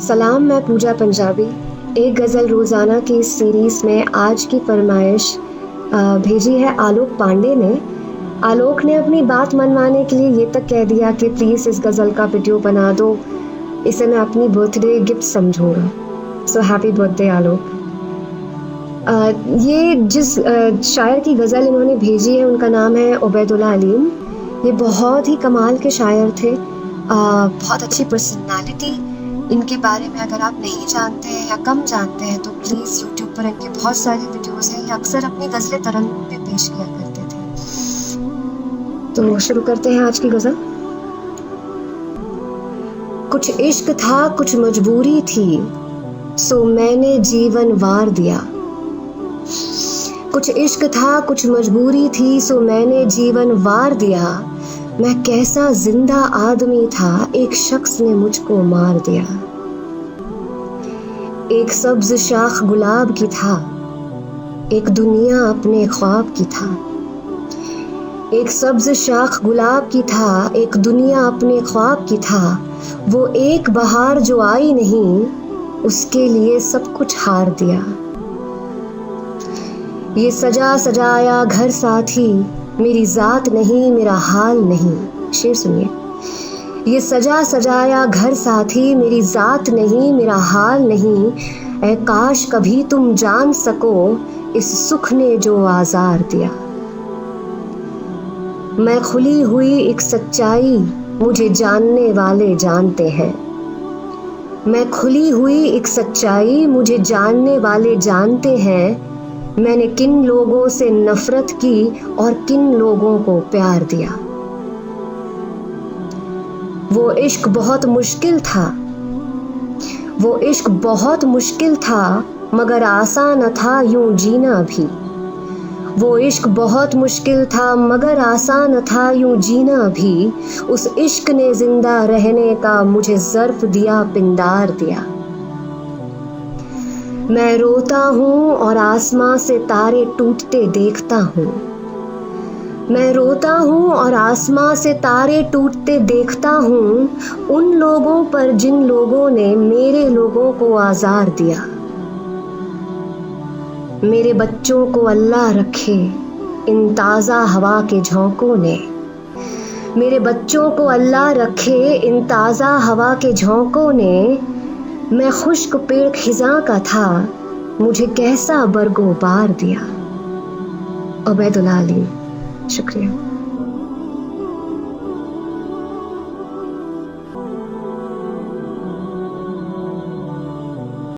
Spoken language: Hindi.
सलाम, मैं पूजा पंजाबी। एक गज़ल रोज़ाना की इस सीरीज़ में आज की फरमाइश भेजी है आलोक पांडे ने। आलोक ने अपनी बात मनवाने के लिए ये तक कह दिया कि प्लीज़ इस गज़ल का वीडियो बना दो, इसे मैं अपनी बर्थडे गिफ्ट समझूंगा। So happy birthday Alok. ये जिस शायर की गज़ल इन्होंने भेजी है उनका नाम है उबैदुल्लाह अलीम। ये बहुत ही कमाल के शायर थे, बहुत अच्छी पर्सनालिटी। इनके बारे में अगर आप नहीं जानते हैं या कम जानते हैं तो प्लीज़ यूट्यूब पर इनके बहुत सारे वीडियोस हैं। ये अक्सर अपनी गज़लें तरन्नुम में पेश किया करते थे। तो शुरू करते हैं आज की गज़ल। कुछ इश्क था, कुछ मजबूरी थी, सो मैंने जीवन वार दिया। कुछ इश्क था, कुछ मजबूरी थी, सो मैंने जीवन वार दिया। मैं कैसा जिंदा आदमी था, एक शख्स ने मुझको मार दिया। एक सब्ज शाख गुलाब की था, एक दुनिया अपने ख्वाब की था। एक सब्ज शाख गुलाब की था, एक दुनिया अपने ख्वाब की था। वो एक बहार जो आई नहीं, उसके लिए सब कुछ हार दिया। ये सजा सजाया घर साथी, मेरी जात नहीं मेरा हाल नहीं। शेर सुनिए। ये सजा सजाया घर साथी, मेरी जात नहीं मेरा हाल नहीं। ऐ काश कभी तुम जान सको, इस सुख ने जो आजार दिया। मैं खुली हुई एक सच्चाई, मुझे जानने वाले जानते हैं। मैं खुली हुई एक सच्चाई, मुझे जानने वाले जानते हैं। मैंने किन लोगों से नफरत की और किन लोगों को प्यार दिया। वो इश्क बहुत मुश्किल था, वो इश्क बहुत मुश्किल था, मगर आसान था यूं जीना भी। वो इश्क बहुत मुश्किल था, मगर आसान था यूं जीना भी। उस इश्क ने जिंदा रहने का मुझे ज़र्फ दिया, पिंदार दिया। मैं रोता हूँ और आसमां से तारे टूटते देखता हूँ। मैं रोता हूँ और आसमां से तारे टूटते देखता हूँ, उन लोगों पर जिन लोगों ने मेरे लोगों को आज़ार दिया। मेरे बच्चों को अल्लाह रखे इन ताज़ा हवा के झोंकों ने। मेरे बच्चों को अल्लाह रखे इन ताज़ा हवा के झोंकों ने। मैं खुश्क पेड़ खिज़ां का था, मुझे कैसा बरगो बार दिया। उबैदुल्लाह अलीम। शुक्रिया।